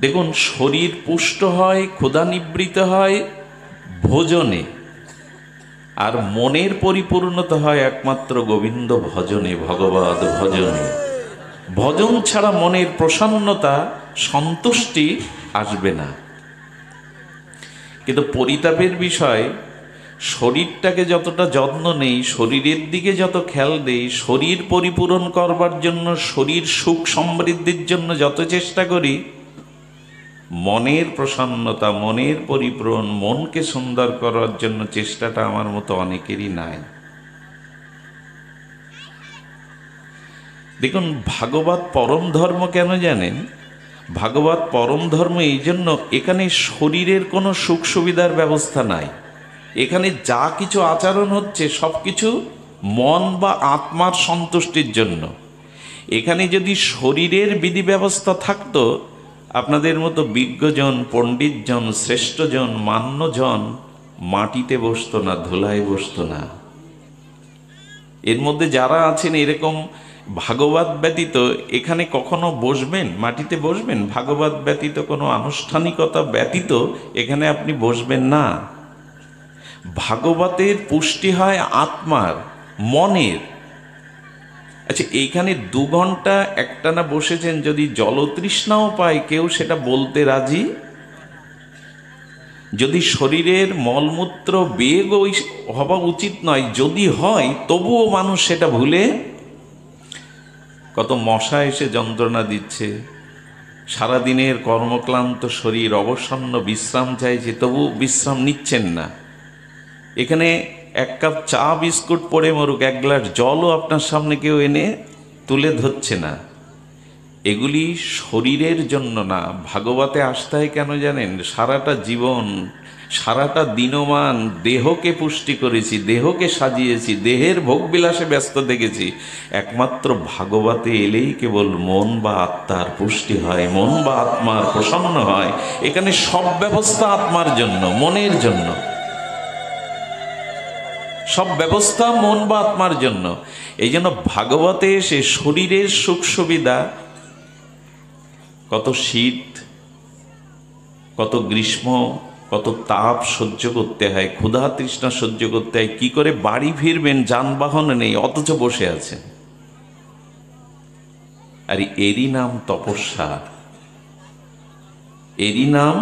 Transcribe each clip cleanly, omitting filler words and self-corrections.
দেখুন, শরীর পুষ্ট হয়, ক্ষুধা নিবৃত হয় ভোজনে, আর মনের পরিপূর্ণতা হয় একমাত্র গোবিন্দ ভজনে, ভগবদ ভজনে। ভজন ছাড়া মনের প্রসন্নতা, সন্তুষ্টি আসবে না। কিন্তু পরিতাপের বিষয়, শরীরটাকে যতটা যত্ন নেই, শরীরের দিকে যত খেয়াল দেই, শরীর পরিপূরণ করবার জন্য, শরীর সুখ সমৃদ্ধির জন্য যত চেষ্টা করি, মনের প্রসন্নতা, মনের পরিপূরণ, মনকে সুন্দর করার জন্য চেষ্টাটা আমার মতো অনেকেরই নাই। দেখুন, ভাগবত পরম ধর্ম কেন জানেন? ভাগবত পরম ধর্ম এই জন্য, এখানে শরীরের কোনো সুখ সুবিধার ব্যবস্থা নাই। এখানে যা কিছু আচরণ হচ্ছে সব কিছু মন বা আত্মার সন্তুষ্টির জন্য। এখানে যদি শরীরের বিধি ব্যবস্থা থাকতো, আপনাদের মতো বিজ্ঞজন, পণ্ডিতজন, শ্রেষ্ঠজন, মান্যজন মাটিতে বসতো না, ধুলায় বসতো না। এর মধ্যে যারা আছেন এরকম, ভাগবত ব্যতীত এখানে কখনো বসবেন, মাটিতে বসবেন? ভাগবত ব্যতীত, কোনো আনুষ্ঠানিকতা ব্যতীত এখানে আপনি বসবেন না। ভাগবতের পুষ্টি হয় আত্মার, মনের। আচ্ছা, এইখানে 2 ঘন্টা একটানা বসেছেন, যদি জলতৃষ্ণাও পায় কেউ সেটা বলতে রাজি? যদি শরীরের মলমূত্র বেগ হওয়া উচিত নয়, যদি হয় তবুও মানুষ সেটা ভুলে, কত মশা এসে যন্ত্রণা দিচ্ছে, সারাদিনের কর্মক্লান্ত শরীর অবসন্ন বিশ্রাম চাইছে, তবু বিশ্রাম নিচ্ছেন না। এখানে 1 কাপ চা বিস্কুট পড়ে মরুক, 1 গ্লাস জলও আপনার সামনে কেউ এনে তুলে ধরছে না। এগুলি শরীরের জন্য না। ভাগবতে আসতে হয় কেন জানেন? সারাটা জীবন, সারাটা দিনমান দেহকে পুষ্টি করেছি, দেহকে সাজিয়েছি, দেহের ভোগবিলাসে ব্যস্ত দেখেছি। একমাত্র ভাগবতে এলেই কেবল মন বা আত্মার পুষ্টি হয়, মন বা আত্মার প্রসন্ন হয়। এখানে সব ব্যবস্থা আত্মার জন্য, মনের জন্য, সব ব্যবস্থা মন বা আত্মার জন্য। এই জন্য ভাগবতে এসে শরীরের সুখ সুবিধা, কত শীত, কত গ্রীষ্ম, কত তাপ সহ্য করতে হয়, ক্ষুধা তৃষ্ণা সহ্য করতে হয়, কি করে বাড়ি ফিরবেন, যানবাহন নেই, অথচ বসে আছেন। আর এরই নাম তপস্যা, এরই নাম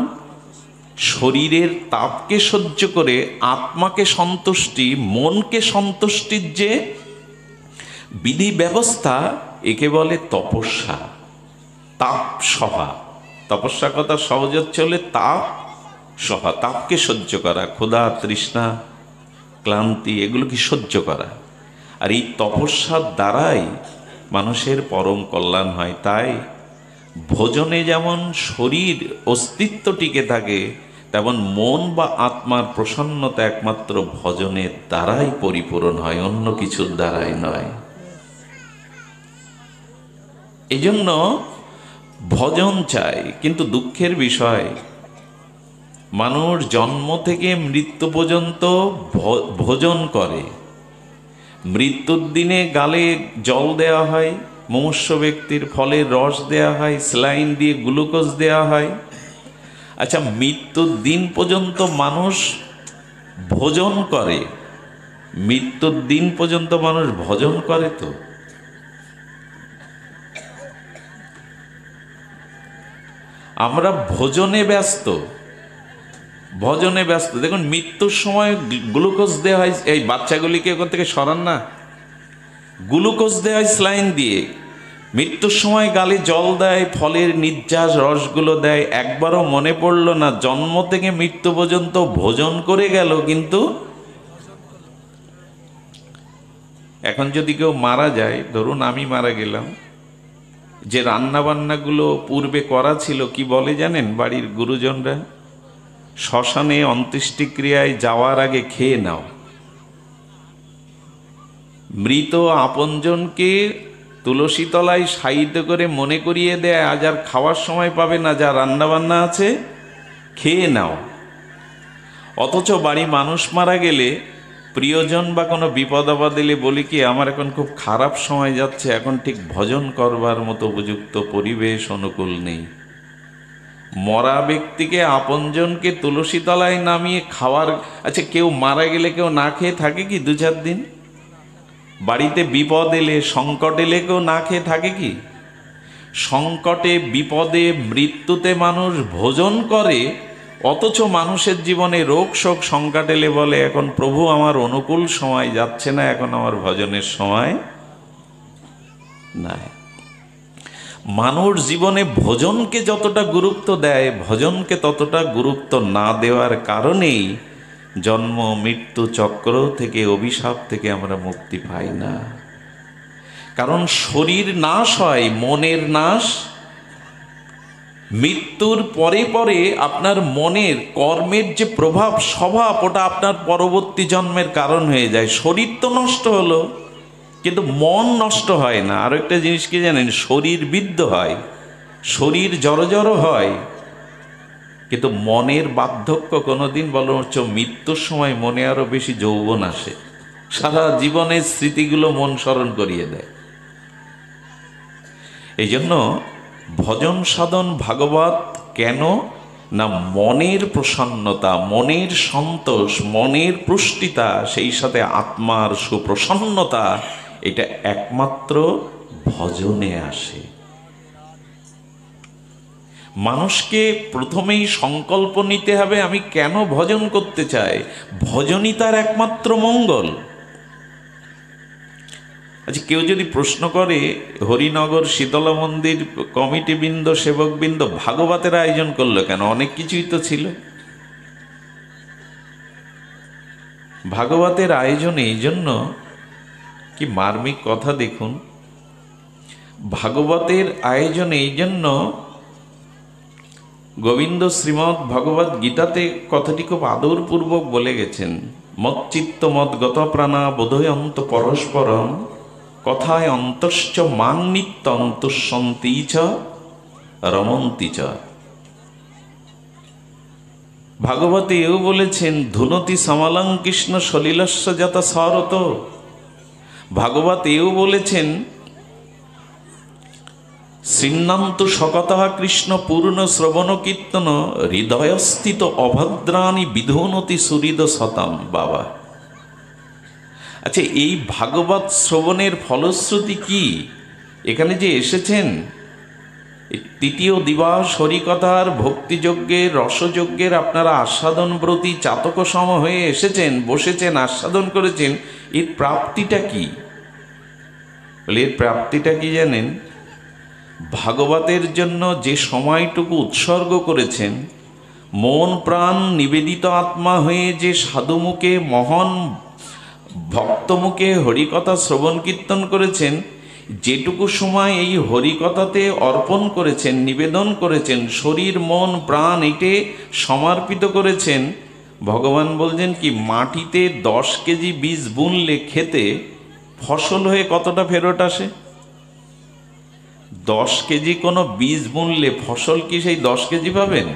শরীরের তাপকে সহ্য করে আত্মাকে সন্তুষ্টি, মনকে সন্তুষ্টির যে বিধি ব্যবস্থা, একে বলে তপস্যা। তাপ সহা, তপস্যা কথা সহজ চলে, তাপ সহা, তাপকে সহ্য করা, ক্ষুধা তৃষ্ণা ক্লান্তি এগুলোকে সহ্য করা। আর এই তপস্যার দ্বারাই মানুষের পরম কল্যাণ হয়। তাই ভোজনে যেমন শরীর অস্তিত্ব টিকে থাকে, তেমন মন বা আত্মার প্রসন্নতা একমাত্র ভজনের দ্বারাই পরিপূরণ হয়, অন্য কিছুর দ্বারাই নয়। এই জন্য ভজন চাই। কিন্তু দুঃখের বিষয়, মানুষ জন্ম থেকে মৃত্যু পর্যন্ত ভোজন করে। মৃত্যুর দিনে গালে জল দেওয়া হয়, মুমূর্ষ ব্যক্তির ফলের রস দেওয়া হয়, স্যালাইন দিয়ে গ্লুকোজ দেওয়া হয়। আচ্ছা, মৃত্যুর দিন পর্যন্ত মানুষ ভোজন করে? মৃত্যুর দিন পর্যন্ত মানুষ ভোজন করে? তো আমরা ভোজনে ব্যস্ত, ভজনে ব্যস্ত। দেখুন, মৃত্যুর সময় গ্লুকোজ দেওয়া হয়, এই বাচ্চাগুলিকে ওখান থেকে সরান না, গ্লুকোজ দেওয়া হয় স্যালাইন দিয়ে। মৃত্যুর সময় গালে জল দেয়, ফলের নির্যাস রসগুলো দেয়। একবারও মনে পড়ল না জন্ম থেকে মৃত্যু পর্যন্ত ভোজন করে গেল? কিন্তু এখন যদি কেউ মারা যায়, ধরুন আমি মারা গেলাম, যে রান্নাবান্নাগুলো পূর্বে করা ছিল, কি বলে জানেন বাড়ির গুরুজনরা? শ্মশানে অন্ত্যেষ্টিক্রিয়ায় যাওয়ার আগে খেয়ে নাও। মৃত আপনজনকে তুলসী তলায় শায়িত করে মনে করিয়ে দেয়, আজ আর খাওয়ার সময় পাবে না, যা রান্নাবান্না আছে খেয়ে নাও। অথচ বাড়ি মানুষ মারা গেলে, প্রিয়জন বা কোনো বিপদ আপদ এলে বলি কি, আমার এখন খুব খারাপ সময় যাচ্ছে, এখন ঠিক ভজন করবার মতো উপযুক্ত পরিবেশ অনুকূল নেই। মরা ব্যক্তিকে আপনজনকে তুলসী তলায় নামিয়ে খাওয়ার, আচ্ছা কেউ মারা গেলে কেউ না খেয়ে থাকে কি 2-4 দিন? বাড়িতে বিপদ এলে, সংকট এলে কেউ না খেয়ে থাকে কি? সংকটে, বিপদে, মৃত্যুতে মানুষ ভোজন করে, অথচ মানুষের জীবনে রোগ শোক সংকট এলে বলে এখন প্রভু আমার অনুকূল সময় যাচ্ছে না, এখন আমার ভজনের সময় নাই। মানুষ জীবনে ভোজনকে যতটা গুরুত্ব দেয়, ভজনকে ততটা গুরুত্ব না দেওয়ার কারণেই জন্ম মৃত্যু চক্র থেকে, অভিশাপ থেকে আমরা মুক্তি পাই না। কারণ শরীর নাশ হয়, মনের নাশ। মৃত্যুর পরে পরে আপনার মনের কর্মের যে প্রভাব স্বভাব, ওটা আপনার পরবর্তী জন্মের কারণ হয়ে যায়। শরীর তো নষ্ট হলো, কিন্তু মন নষ্ট হয় না। আর একটা জিনিস কি জানেন, শরীর বিদ্ধ হয়, শরীর জড় হয়, কিন্তু মনের বার্ধক্য কোনোদিন, বরঞ্চ মৃত্যুর সময় মনে আরো বেশি যৌবন আসে, সারা জীবনের স্মৃতিগুলো মন স্মরণ করিয়ে দেয়। এই জন্য ভজন সাধন ভাগবত কেন না, মনের প্রসন্নতা, মনের সন্তোষ, মনের পুষ্টিতা, সেই সাথে আত্মার সুপ্রসন্নতা, এটা একমাত্র ভজনে আসে। মানুষকে প্রথমেই সংকল্প নিতে হবে আমি কেন ভজন করতে চাই, ভজনই তার একমাত্র মঙ্গল। আচ্ছা কেউ যদি প্রশ্ন করে, হরিনগর শীতলা মন্দির কমিটিবৃন্দ, সেবকবৃন্দ ভাগবতের আয়োজন করলো কেন? অনেক কিছুই তো ছিল। ভাগবতের আয়োজন এই জন্য, কি মার্মিক কথা দেখুন, ভাগবতের আয়োজন এই জন্য, গোবিন্দ শ্রীমৎ ভগবত গীতাতে কথাটি খুব আদরপূর্বক বলে গেছেন, মচ্চিত্ত মদ গত প্রাণা বোধয়ন্ত পরস্পরম কথায় অন্তশ্চ মাং নিত্য অন্তঃসন্তি চ রমন্তি চ। ভাগবতে এও বলেছেন, ধুনতি সমালং কৃষ্ণ সলিলস্য যত সরত। ভাগবত এও বলেছেন, শ্রীন্নান্তু সকতঃ কৃষ্ণ পূর্ণ শ্রবণ কীর্তন হৃদয়স্থিত অভদ্রাণি বিধুনতি সুহৃদ শতম। বাবা, আচ্ছা এই ভাগবত শ্রবণের ফলশ্রুতি কি? এখানে যে এসেছেন, তৃতীয় দিবস হরিকথার ভক্তিযজ্ঞের রসযজ্ঞের আপনারা আস্বাদন ব্রতী চাতক সম হয়ে এসেছেন, বসেছেন, আস্বাদন করেছেন, এর প্রাপ্তিটা কি? বলে এর প্রাপ্তিটা কি জানেন? ভাগবতের জন্য যে সময়টুকু উৎসর্গ করেছেন, মন প্রাণ নিবেদিত আত্মা হয়ে যে সাধুমুখে, মহান ভক্তমুখে হরিকথা শ্রবণ কীর্তন করেছেন, যেটুকু সময় এই হরিকথাতে অর্পণ করেছেন, নিবেদন করেছেন, শরীর মন প্রাণ এটে সমর্পিত করেছেন, ভগবান বলছেন কি, মাটিতে 10 কেজি বীজ বুনলে খেতে ফসল হয়ে কতটা ফেরত আসে? 10 কেজি কোনো বীজ বুনলে ফসল কি সেই 10 কেজি পাবেন?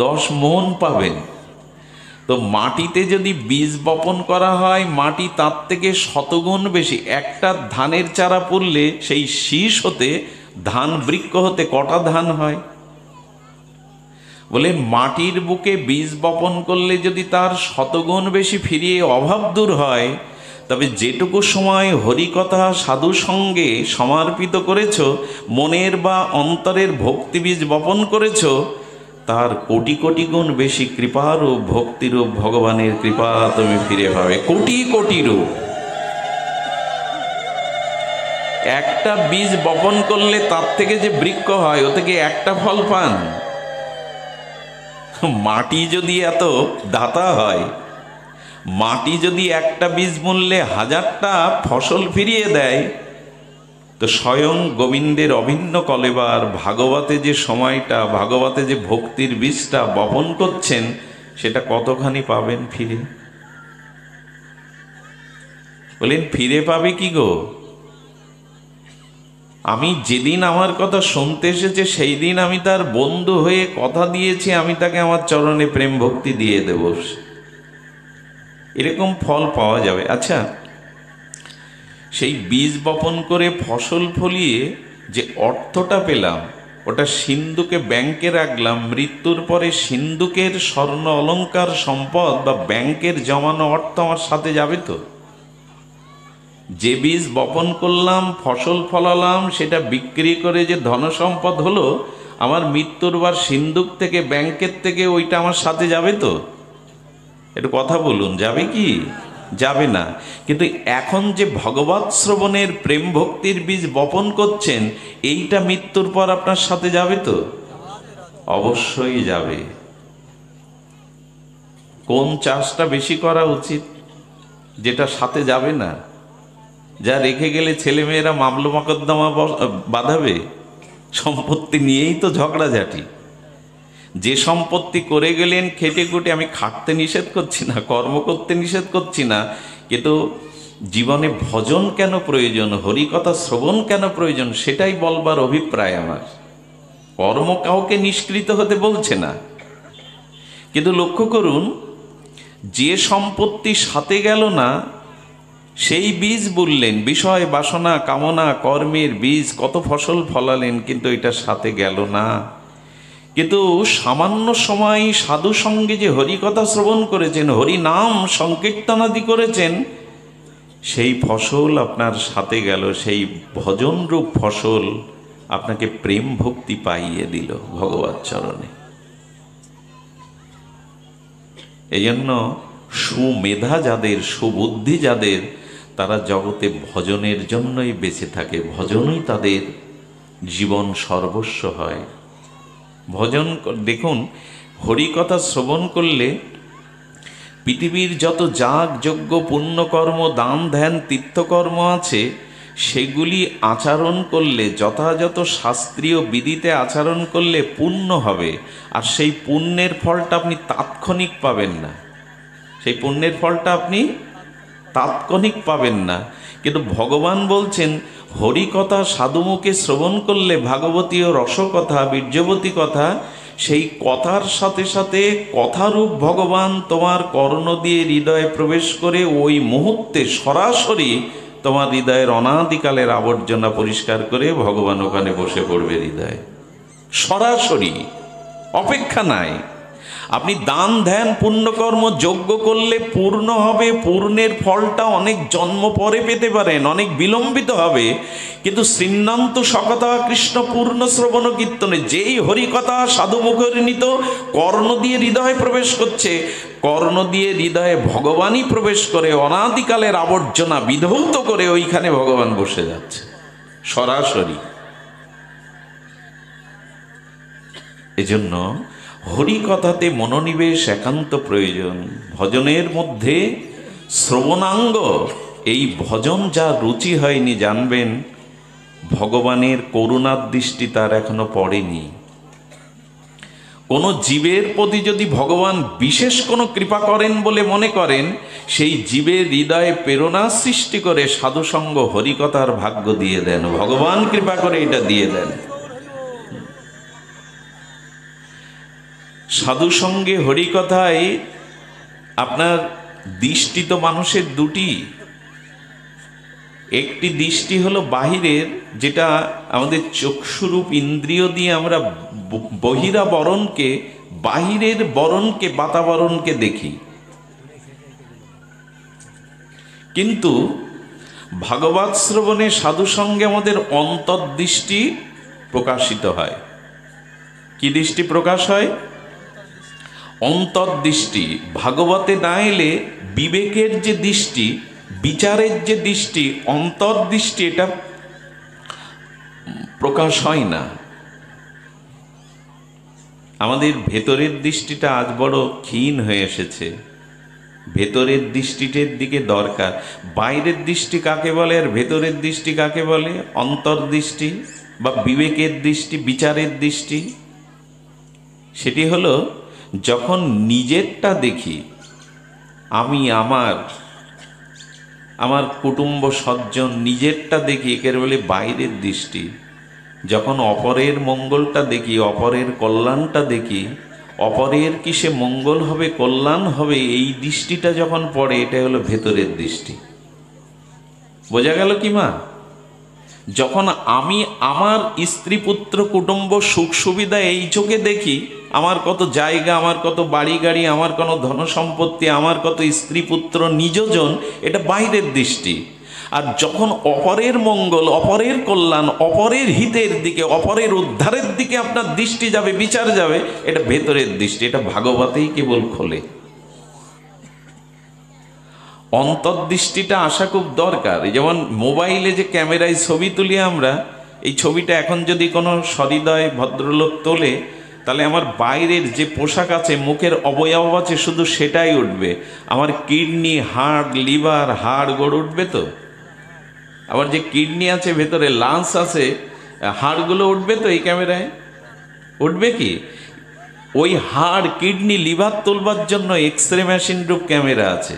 10 মণ পাবেন। তো মাটিতে যদি বীজ বপন করা হয়, মাটি তার থেকে শতগুণ বেশি। একটা ধানের চারা পুড়লে সেই শীষ হতে, ধান বৃক্ষ হতে কটা ধান হয়? বলে মাটির বুকে বীজ বপন করলে যদি তার শতগুণ বেশি ফিরিয়ে অভাব দূর হয়, তবে যেটুকু সময় হরিকথা সাধু সঙ্গে সমর্পিত করেছ, মনের বা অন্তরের ভক্তিবীজ বপন করেছ, তার কোটি কোটি গুণ বেশি কৃপারূপ ভক্তিরূপ ভগবানের কৃপা তুমি ফিরে পাবে, কোটি কোটি রূপ। একটা বীজ বপন করলে তার থেকে যে বৃক্ষ হয়, ও থেকে একটা ফল পান। মাটি যদি এত দাতা হয়, মাটি যদি একটা বীজ বুনলে 1000টা ফসল ফিরিয়ে দেয়, তো স্বয়ং গোবিন্দের অভিন্ন কলেবার ভাগবতে যে সময়টা, ভাগবতে যে ভক্তির বীজটা বপন করছেন, সেটা কতখানি পাবেন ফিরে? বলেন ফিরে পাবে কি গো? আমি যেদিন আমার কথা শুনতে এসেছে, সেই দিন আমি তার বন্ধু হয়ে কথা দিয়েছি, আমি তাকে আমার চরণে প্রেম ভক্তি দিয়ে দেব, এরকম ফল পাওয়া যাবে। আচ্ছা, সেই বীজ বপন করে ফসল ফলিয়ে যে অর্থটা পেলাম, ওটা সিন্ধুকে ব্যাংকে রাখলাম, মৃত্যুর পরে সিন্ধুকের স্বর্ণ অলংকার সম্পদ বা ব্যাংকের জমানো অর্থ আমার সাথে যাবে তো? যে বীজ বপন করলাম, ফসল ফলালাম, সেটা বিক্রি করে যে ধনসম্পদ হলো, আমার মৃত্যুর বার সিন্ধুক থেকে, ব্যাংকের থেকে ওইটা আমার সাথে যাবে তো? একটু কথা বলুন, যাবে কি? যাবে না। কিন্তু এখন যে ভগবৎ শ্রবণের প্রেম ভক্তির বীজ বপন করছেন, এইটা মৃত্যুর পর আপনার সাথে যাবে তো? অবশ্যই যাবে। কোন চাষটা বেশি করা উচিত? যেটা সাথে যাবে না, যা রেখে গেলে ছেলেমেয়েরা মামলা মকদ্দমা বাঁধাবে, সম্পত্তি নিয়েই তো ঝগড়াঝাটি। যে সম্পত্তি করে গেলেন খেটে খুটে, আমি খাটতে নিষেধ করছি না, কর্ম করতে নিষেধ করছি না, কিন্তু জীবনে ভজন কেন প্রয়োজন, হরিকথা শ্রবণ কেন প্রয়োজন, সেটাই বলবার অভিপ্রায় আমার। কর্ম কাউকে নিষ্কৃত হতে বলছে না, কিন্তু লক্ষ্য করুন, যে সম্পত্তি সাথে গেল না, সেই বীজ বললেন, বিষয় বাসনা কামনা কর্মের বীজ, কত ফসল ফলালেন, কিন্তু এটা সাথে গেল না। কিন্তু সামান্য সময় সাধু সঙ্গে যে হরিকথা শ্রবণ করেছেন, হরি নাম সংকীর্তনাদি করেছেন, সেই ফসল আপনার সাথে গেল, সেই ভজন রূপ ফসল আপনাকে প্রেম ভক্তি পাইয়ে দিল ভগবৎ চরণে। এই জন্য সুমেধা যাদের, সুবুদ্ধি যাদের, তারা জগতে ভজনের জন্যই বেঁচে থাকে, ভজনই তাদের জীবন সর্বস্ব হয়। ভজন দেখুন, হরিকথা শ্রবণ করলে পৃথিবীর যত যাগ যজ্ঞ পুণ্যকর্ম দান ধ্যান তীর্থকর্ম আছে, সেগুলি আচরণ করলে, যথাযথ শাস্ত্রীয় বিধিতে আচরণ করলে পুণ্য হবে। আর সেই পুণ্যের ফলটা আপনি তাৎক্ষণিক পাবেন না, সেই পুণ্যের ফলটা আপনি তাৎক্ষণিক পাবেন না। কিন্তু ভগবান বলছেন, হরিকথা সাধুমুখে শ্রবণ করলে, ভাগবতী ও রসকথা বীর্যবতী কথা, সেই কথার সাথে সাথে কথারূপ ভগবান তোমার কর্ণ দিয়ে হৃদয়ে প্রবেশ করে ওই মুহূর্তে সরাসরি তোমার হৃদয়ের অনাদিকালের আবর্জনা পরিষ্কার করে ভগবান ওখানে বসে পড়বে হৃদয়ে, সরাসরি, অপেক্ষা নাই। আপনি দান ধ্যান পুণ্যকর্ম যজ্ঞ করলে পূর্ণ হবে, পূর্ণের ফলটা অনেক জন্ম পরে পেতে পারেন, অনেক বিলম্বিত হবে। কিন্তু শ্রীনন্ত সকথা কৃষ্ণ পূর্ণ শ্রবণ কীর্তনে যেই হরিকথা সাধুমুখরিণীত কর্ণ দিয়ে হৃদয়ে প্রবেশ করছে, কর্ণ দিয়ে হৃদয়ে ভগবানই প্রবেশ করে অনাদিকালের আবর্জনা বিধৌত করে ওইখানে ভগবান বসে যাচ্ছে সরাসরি। এজন্য হরিকথাতে মনোনিবেশ একান্ত প্রয়োজন। ভজনের মধ্যে শ্রবণাঙ্গ, এই ভজন যা রুচি হয়নি, জানবেন ভগবানের করুণার দৃষ্টি তার এখনো পড়েনি। কোনো জীবের প্রতি যদি ভগবান বিশেষ কোনো কৃপা করেন বলে মনে করেন, সেই জীবের হৃদয়ে প্রেরণা সৃষ্টি করে সাধুসঙ্গ হরিকথার ভাগ্য দিয়ে দেন, ভগবান কৃপা করে এটা দিয়ে দেন। সাধু সঙ্গে হরিকথায় আপনার দৃষ্টি তো মানুষের দুটি, একটি দৃষ্টি হলো বাহিরের, যেটা আমাদের চক্ষুরূপ ইন্দ্রিয় দিয়ে আমরা বহিরাবরণকে, বাহিরের বরণকে, বাতাবরণকে দেখি। কিন্তু ভাগবত শ্রবণে সাধু সঙ্গে আমাদের অন্তর্দৃষ্টি প্রকাশিত হয়। কি দৃষ্টি প্রকাশ হয়? অন্তর্দৃষ্টি। ভাগবতে না এলে বিবেকের যে দৃষ্টি, বিচারের যে দৃষ্টি, অন্তর্দৃষ্টি, এটা প্রকাশ হয় না। আমাদের ভেতরের দৃষ্টিটা আজ বড় ক্ষীণ হয়ে এসেছে। ভেতরের দৃষ্টিটার দিকে দরকার। বাইরের দৃষ্টি কাকে বলে আর ভেতরের দৃষ্টি কাকে বলে? অন্তর্দৃষ্টি বা বিবেকের দৃষ্টি, বিচারের দৃষ্টি। সেটি হলো যখন নিজেরটা দেখি, আমি আমার কুটুম্ব সজ্জন, নিজেরটা দেখি, একে বলে বাইরের দৃষ্টি। যখন অপরের মঙ্গলটা দেখি, অপরের কল্যাণটা দেখি, অপরের কিসে মঙ্গল হবে, কল্যাণ হবে, এই দৃষ্টিটা যখন পড়ে, এটা হলো ভেতরের দৃষ্টি। বোঝা গেল কি মা? যখন আমি আমার স্ত্রী পুত্র কুটুম্ব সুখ সুবিধা এই চোখে দেখি, আমার কত জায়গা, আমার কত বাড়ি গাড়ি, আমার কোনো ধনসম্পত্তি, আমার কত স্ত্রী পুত্র নিজজন, এটা বাইরের দৃষ্টি। আর যখন অপরের মঙ্গল, অপরের কল্যাণ, অপরের হিতের দিকে, অপরের উদ্ধারের দিকে আপনার দৃষ্টি যাবে, বিচার যাবে, এটা ভেতরের দৃষ্টি। এটা ভাগবতেই কেবল খোলে। অন্তর্দৃষ্টিটা আসা খুব দরকার। যেমন মোবাইলে যে ক্যামেরায় ছবি তুলি আমরা, এই ছবিটা এখন যদি কোনো সহৃদয় ভদ্রলোক তোলে, তাহলে আমার বাইরের যে পোশাক আছে, মুখের অবয়ব আছে, শুধু সেটাই উঠবে। আমার কিডনি, হার্ট, লিভার, হাড় গোড় উঠবে তো? আবার যে কিডনি আছে ভেতরে, লাংস আছে, হাড়গুলো উঠবে তো এই ক্যামেরায়? উঠবে কি? ওই হাড়, কিডনি, লিভার তুলবার জন্য এক্সরে মেশিন রূপ ক্যামেরা আছে।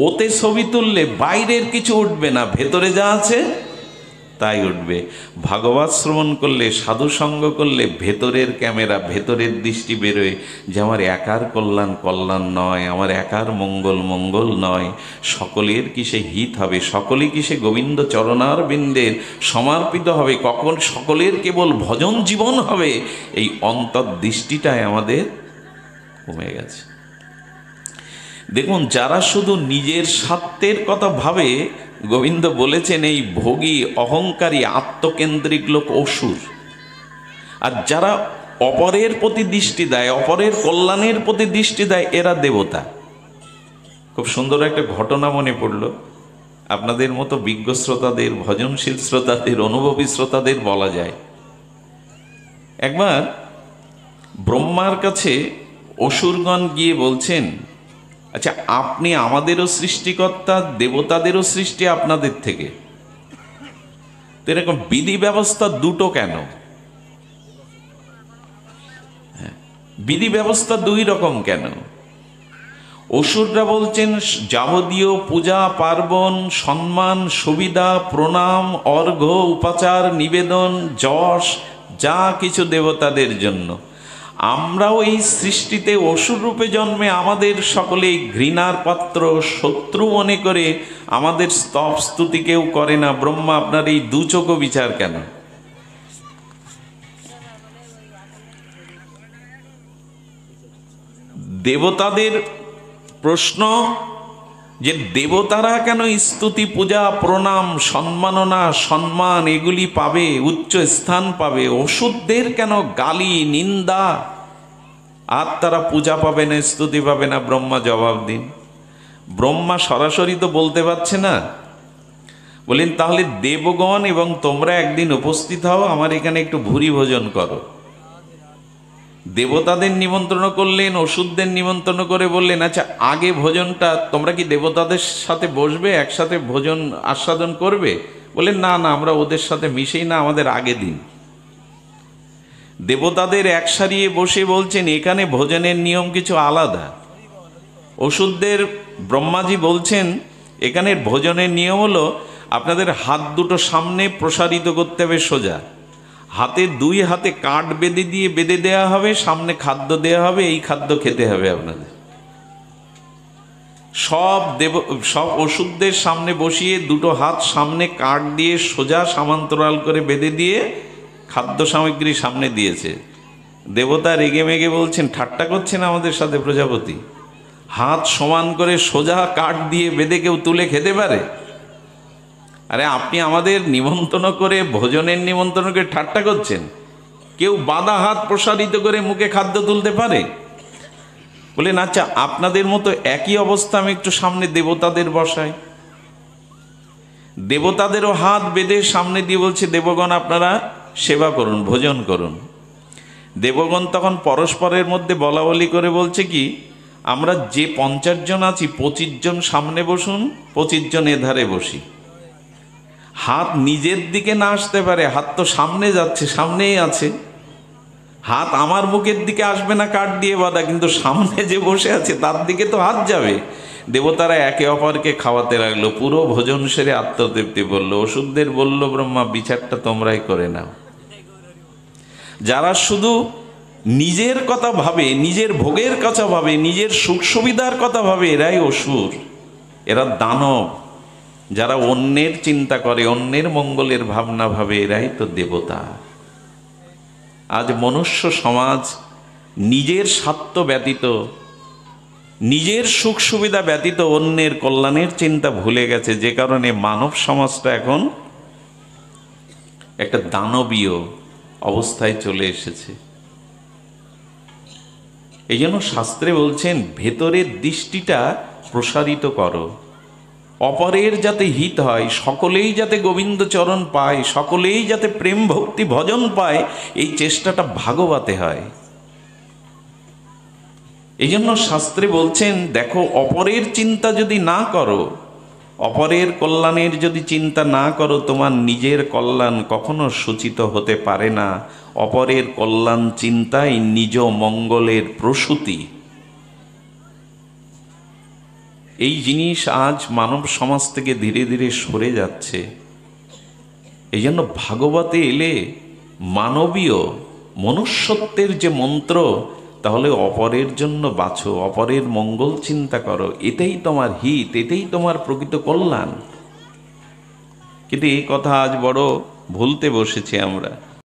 ওতে ছবি তুললে বাইরের কিছু উঠবে না, ভেতরে যা আছে তাই উঠবে। ভাগবত শ্রবণ করলে, সাধু সঙ্গ করলে ভেতরের ক্যামেরা, ভেতরের দৃষ্টি বেরোয় যে আমার একার কল্যাণ কল্যাণ নয়, আমার একার মঙ্গল মঙ্গল নয়, সকলের কিসে হিত হবে, সকলেই কিসে গোবিন্দ চরণার বিন্দের সমর্পিত হবে, কখন সকলের কেবল ভজন জীবন হবে। এই অন্তর্দৃষ্টিটাই আমাদের কমে গেছে। দেখুন, যারা শুধু নিজের স্বার্থের কথা ভাবে, গোবিন্দ বলেছেন এই ভোগী, অহংকারী, আত্মকেন্দ্রিক লোক অসুর। আর যারা অপরের প্রতি দৃষ্টি দেয়, অপরের কল্যাণের প্রতি দৃষ্টি দেয়, এরা দেবতা। খুব সুন্দর একটা ঘটনা মনে পড়ল। আপনাদের মতো বিজ্ঞ শ্রোতাদের, ভজনশীল শ্রোতাদের, অনুভবী শ্রোতাদের বলা যায়, একবার ব্রহ্মার কাছে অসুরগণ গিয়ে বলছেন, আচ্ছা, আপনি আমাদেরও সৃষ্টিকর্তা, দেবতাদেরও সৃষ্টি আপনাদের থেকে, তো এরকম বিধি ব্যবস্থা দুটো কেন? বিধি ব্যবস্থা দুই রকম কেন? অসুররা বলছেন, যাবতীয় পূজা পার্বণ, সম্মান, সুবিধা, প্রণাম, অর্ঘ্য, উপাচার, নিবেদন, যশ, যা কিছু দেবতাদের জন্য। আমরাও এই সৃষ্টিতে অসুর রূপে জন্মে আমাদের সকলেই ঘৃণার পাত্র, শত্রু মনে করে আমাদের স্তব স্তুতি কেউ করে না। ব্রহ্মা, আপনার এই দু চোখ বিচার কেন? দেবতাদের প্রশ্ন যে দেবতারা কেন স্তুতি, পূজা, প্রণাম, সম্মাননা, সম্মান এগুলি পাবে, উচ্চ স্থান পাবে, অসুরদের কেন গালি, নিন্দা, আর তারা পূজা পাবে না, স্তুতি পাবে না? ব্রহ্মা জবাব দিন। ব্রহ্মা সরাসরি তো বলতে পারছে না। বলেন, তাহলে দেবগণ এবং তোমরা একদিন উপস্থিত হও, আমার এখানে একটু ভুরি ভোজন করো। দেবতাদের নিমন্ত্রণ করলেন, অসুরদের নিমন্ত্রণ করে বললেন, আচ্ছা, আগে ভোজনটা তোমরা কি দেবতাদের সাথে বসবে, একসাথে ভোজন আস্বাদন করবে? বললেন, না না, আমরা ওদের সাথে মিশেই না, আমাদের আগে দিন। দেবতাদের এক সারিয়ে বসে বলছেন, এখানে ভোজনের নিয়ম কিছু আলাদা। অসুরদের ব্রহ্মাজি বলছেন, এখানের ভোজনের নিয়ম হলো আপনাদের হাত দুটো সামনে প্রসারিত করতে হবে সোজা, হাতে দুই হাতে কাঠ বেঁধে দেওয়া হবে, সামনে খাদ্য দেওয়া হবে, এই খাদ্য খেতে হবে আপনাদের। সব অসুরদের সামনে বসিয়ে দুটো হাত সামনে কাঠ দিয়ে সোজা সমান্তরাল করে বেঁধে দিয়ে খাদ্য সামগ্রী সামনে দিয়েছে। দেবতা রেগে মেগে বলছেন, ঠাট্টা করছেন আমাদের সাথে প্রজাপতি? হাত সমান করে সোজা কাঠ দিয়ে বেঁধে কেউ তুলে খেতে পারে? আরে, আপনি আমাদের নিমন্ত্রণ করে, ভোজনের নিমন্ত্রণ করে ঠাট্টা করছেন? কেউ বাঁধা হাত প্রসারিত করে মুখে খাদ্য তুলতে পারে? বলেন, আচ্ছা, আপনাদের মতো একই অবস্থা আমি একটু সামনে দেবতাদের বসাই। দেবতাদেরও হাত বেঁধে সামনে দিয়ে বলছে, দেবগণ আপনারা সেবা করুন, ভোজন করুন। দেবগণ তখন পরস্পরের মধ্যে বলা বলি করে বলছে কি, আমরা যে 50 জন আছি, 25 জন সামনে বসুন, 25 জন এধারে বসি। হাত নিজের দিকে না আসতে পারে, হাত তো সামনে যাচ্ছে, সামনেই আছে। হাত আমার মুখের দিকে আসবে না, কাঠ দিয়ে বাঁধা, কিন্তু সামনে যে বসে আছে তার দিকে তো হাত যাবে। দেবতারা একে অপরকে খাওয়াতে লাগলো। পুরো ভোজন সেরে আত্মতৃপ্তি বললো। অসুরদের বলল ব্রহ্মা, বিচারটা তোমরাই করে নাও। যারা শুধু নিজের কথা ভাবে, নিজের ভোগের কথা ভাবে, নিজের সুখ সুবিধার কথা ভাবে, এরাই অসুর, এরা দানব। যারা অন্যের চিন্তা করে, অন্যের মঙ্গলের ভাবনা ভাবে, এরাই তো দেবতা। আজ মনুষ্য সমাজ নিজের স্বার্থ ব্যতীত, নিজের সুখ সুবিধা ব্যতীত অন্যের কল্যাণের চিন্তা ভুলে গেছে, যে কারণে মানব সমাজটা এখন একটা দানবীয় অবস্থায় চলে এসেছে। এই জন্য শাস্ত্রে বলছেন, ভেতরের দৃষ্টিটা প্রসারিত করো, অপরের যাতে হিত হয়, সকলেই যাতে গোবিন্দ চরণ পায়, সকলেই যাতে প্রেম ভক্তি ভজন পায়, এই চেষ্টাটা ভাগবতে হয়। এই জন্য শাস্ত্রে বলছেন, দেখো, অপরের চিন্তা যদি না করো, অপরের কল্যাণের যদি চিন্তা না করো, তোমার নিজের কল্যাণ কখনো সূচিত হতে পারে না। অপরের কল্যাণ চিন্তাই নিজ মঙ্গলের প্রসূতি। এই জিনিস আজ মানব সমাজ থেকে ধীরে ধীরে সরে যাচ্ছে। এই জন্য ভাগবতে এলে মানবীয় মনুষ্যত্বের যে মন্ত্র, তাহলে অপরের জন্য বাঁচো, অপরের মঙ্গল চিন্তা করো, এটাই তোমার হিত, এটাই তোমার প্রকৃত কল্যাণ। কিন্তু এই কথা আজ বড় ভুলতে বসেছি আমরা।